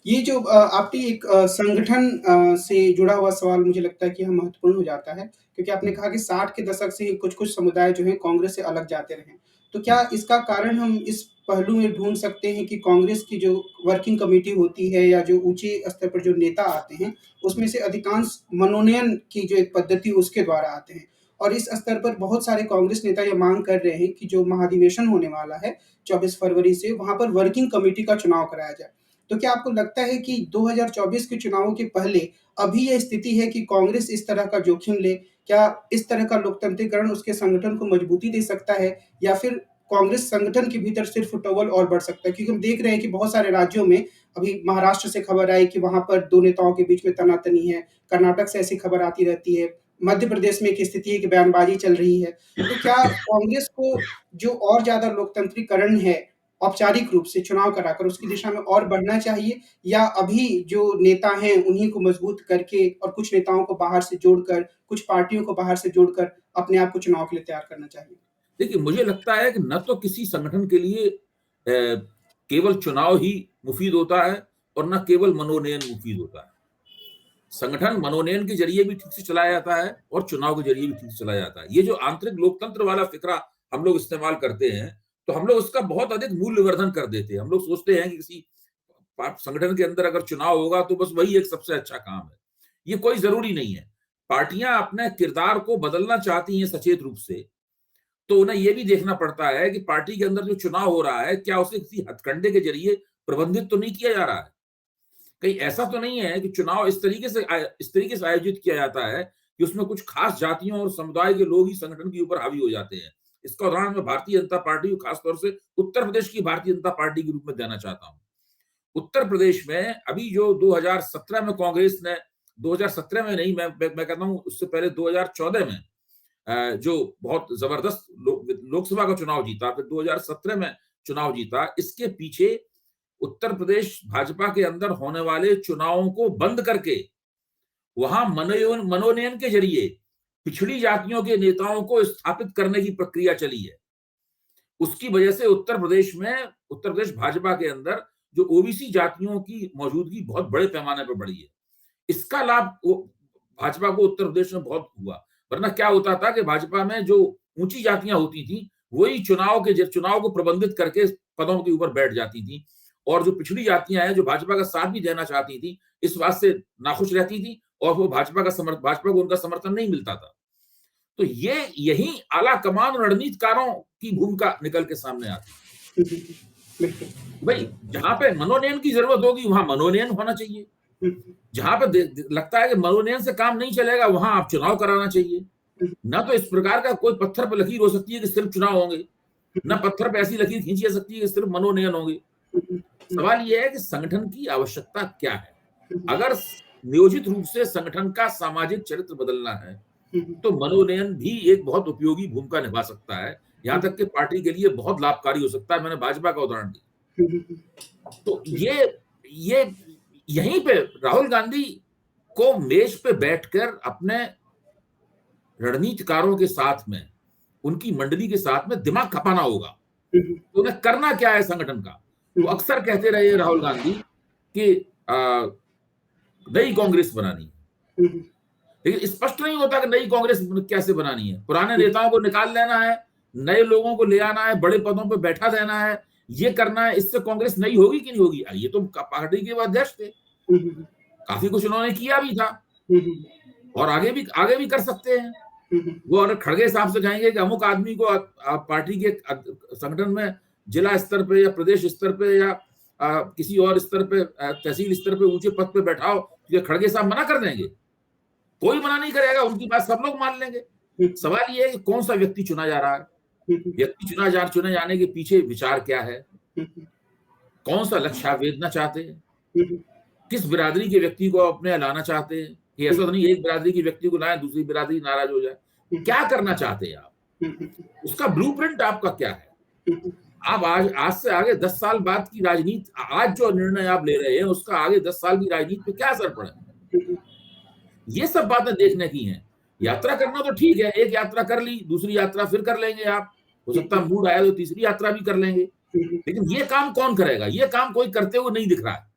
ये जो आपने एक संगठन से जुड़ा हुआ सवाल मुझे लगता है कि यहाँ महत्वपूर्ण हो जाता है, क्योंकि आपने हुँ, कहा कि 60 के दशक से ही कुछ-कुछ समुदाय जो हैं कांग्रेस से अलग जाते रहे। तो क्या हुँ। इसका कारण हम इस पहलू में ढूँढ सकते हैं कि कांग्रेस की जो वर्किंग कमिटी होती है या जो ऊँचे स्तर पर जो नेता आते हैं, उसमें से अधिकांश मनोनयन की जो एक पद्धति है उसके द्वारा आते हैं। और इस स्तर पर बहुत सारे कांग्रेस नेता ये माँग कर रहे हैं कि जो महाधिवेशन होने वाला है 24 फरवरी से, वहाँ पर वर्किंग कमिटी का चुनाव कराया जाए। तो क्या आपको लगता है कि 2024 के चुनावों के पहले अभी ये स्थिति है कि कांग्रेस इस तरह का जोखिम ले? क्या इस तरह का लोकतंत्रीकरण उसके संगठन को मजबूती दे सकता है? या फिर कांग्रेस संगठन के भीतर सिर्फ फुटबॉल और बढ़ सकता है? क्योंकि हम देख रहे हैं कि बहुत सारे राज्यों में अभी महाराष्ट्र से खबर आई कि वहाँ पर 2 नेताओं के बीच में तना-तनी है, कर्नाटक से ऐसी खबर आती रहती है, मध्य प्रदेश में एक स्थिति है कि बयानबाज़ी चल रही है। तो क्या कांग्रेस को जो और ज़्यादा लोकतंत्रीकरण है, औपचारिक रूप से चुनाव कराकर उसकी दिशा में और बढ़ना चाहिए या अभी जो नेता हैं उन्हीं को मजबूत करके और कुछ नेताओं को बाहर से जोड़कर, कुछ पार्टियों को बाहर से जोड़कर अपने आप को चुनाव के लिए तैयार करना चाहिए? देखिए, मुझे लगता है कि न तो किसी संगठन के लिए केवल चुनाव ही मुफ़ीद होता है और न केवल मनोनयन मुफ़ीद होता है। संगठन मनोनयन के ज़रिए भी ठीक से चलाया जाता है और चुनाव के ज़रिए भी ठीक से चलाया जाता है। ये जो आंतरिक लोकतंत्र वाला फ़िक्रा हम लोग इस्तेमाल करते हैं, तो हम लोग उसका बहुत अधिक मूल्यवर्धन कर देते हैं। हम लोग सोचते हैं कि किसी संगठन के अंदर अगर चुनाव होगा तो बस वही एक सबसे अच्छा काम है। ये कोई ज़रूरी नहीं है। पार्टियाँ अपने किरदार को बदलना चाहती हैं सचेत रूप से, तो उन्हें ये भी देखना पड़ता है कि पार्टी के अंदर जो चुनाव हो रहा है, क्या उसे किसी हथकंडे के ज़रिए प्रबंधित तो नहीं किया जा रहा है? कहीं ऐसा तो नहीं है कि चुनाव इस तरीके से आयोजित किया जाता है कि उसमें कुछ खास जातियों और समुदाय के लोग ही संगठन के ऊपर हावी हो जाते हैं। इसका उदाहरण मैं भारतीय जनता पार्टी को खास तौर से उत्तर प्रदेश की भारतीय जनता पार्टी के रूप में देना चाहता हूँ। उत्तर प्रदेश में अभी जो 2017 में कांग्रेस ने 2017 में नहीं मैं कहता हूँ उससे पहले 2014 में जो बहुत ज़बरदस्त लोकसभा का चुनाव जीता, फिर 2017 में चुनाव जीता। इसके पीछे उत्तर प्रदेश भाजपा के अंदर होने वाले चुनावों को बंद करके, वहाँ मनोनयन के ज़रिए पिछड़ी जातियों के नेताओं को स्थापित करने की प्रक्रिया चली है। उसकी वजह से उत्तर प्रदेश भाजपा के अंदर जो ओबीसी जातियों की मौजूदगी बहुत बड़े पैमाने पर बढ़ी है। इसका लाभ वो भाजपा को उत्तर प्रदेश में बहुत हुआ। वरना क्या होता था कि भाजपा में जो ऊँची जातियाँ होती थीं, वही चुनाव को प्रबंधित करके पदों के ऊपर बैठ जाती थीं और जो पिछड़ी जातियाँ हैं, जो भाजपा का साथ भी देना चाहती थीं, इस बात से नाखुश रहती थीं और वो भाजपा को उनका समर्थन नहीं मिलता था। तो ये यही आला कमान रणनीतिकारों की भूमिका निकल के सामने आती है। हुँ, हुँ, हुँ। बिल्कुल। भई, जहाँ पे मनोनयन की ज़रूरत होगी, वहाँ मनोनयन होना चाहिए। हुँ, जहाँ पे लगता है कि मनोनयन से काम नहीं चलेगा, वहाँ आप चुनाव कराना चाहिए। हुँ, ना तो इस प्रकार का कोई पत्थर पे लकीर हो सकती है कि सिर्फ चुनाव होंगे, ना हुँ, पत्थर पे ऐसी लकीर खींची जा सकती है कि सिर्फ मनोनयन होंगे। हुँ, हुँ, हुँ, सवाल ये है कि संगठन की आवश्यकता क्या है? हुँ, अगर नियोजित रूप से संगठन का सामाजिक चरित्र बदलना है, हुँ, हुँ, तो मनोनयन भी एक बहुत उपयोगी भूमिका निभा सकता है। यहाँ हुँ, तक कि पार्टी के लिए बहुत लाभकारी हो सकता है। मैंने भाजपा का उदाहरण दिया। हुँ, हुँ, हुँ, तो हुँ, ये यहीं पे राहुल गांधी को मेज पे बैठकर अपने रणनीतिकारों के साथ में, उनकी मंडली के साथ में दिमाग खपाना होगा। हुँ, हुँ, तो उन्हें करना क्या है संगठन का? हुँ, वो हुँ, अक्सर कहते रहे हैं राहुल गांधी कि नई कांग्रेस बनानी है। हुँ, हुँ, लेकिन स्पष्ट नहीं होता कि नई कांग्रेस कैसे बनानी है। पुराने नेताओं को निकाल देना है, नए लोगों को ले आना है, बड़े पदों पे बैठा देना है, ये करना है, इससे कांग्रेस नई होगी कि नहीं होगी? ये तो पार्टी के अध्यक्ष थे, हुँ, हुँ, काफ़ी कुछ उन्होंने किया भी था हुँ, हुँ, और आगे भी कर सकते हैं। हुँ, हुँ, वो अगर खड़गे साहब से कहेंगे कि अमुक आदमी को पार्टी के संगठन में जिला स्तर पे या प्रदेश स्तर पे या किसी और स्तर पे तहसील स्तर पे ऊँचे पद पे बैठाओ, तो ये खड़गे साहब मना कर देंगे? कोई मना नहीं करेगा, उनकी बात सब लोग मान लेंगे। सवाल ये है कि कौन-सा व्यक्ति चुना जा रहा है? व्यक्ति चुने जाने के पीछे विचार क्या है? कौन-सा लक्ष्य आप वेधना चाहते हैं? किस बिरादरी के व्यक्ति को अपने यहाँ लाना चाहते हैं? कि ऐसा तो नहीं एक बिरादरी के व्यक्ति को लाएँ, दूसरी बिरादरी नाराज़ हो जाए। क्या करना चाहते हैं आप? उसका ब्लूप्रिंट आपका क्या है? आप आज से आगे 10 साल बाद की राजनीति आज जो निर्णय आप ले रहे हैं, उसका आगे 10 साल की राजनीति पे क्या असर पड़ेगा? ये सब बातें देखने की हैं। यात्रा करना तो ठीक है, एक यात्रा कर ली, दूसरी यात्रा फिर कर लेंगे आप। हो सकता है मूड आया तो तीसरी यात्रा भी कर लेंगे। लेकिन ये काम कौन करेगा? ये काम कोई करते हुए नहीं दिख रहा है।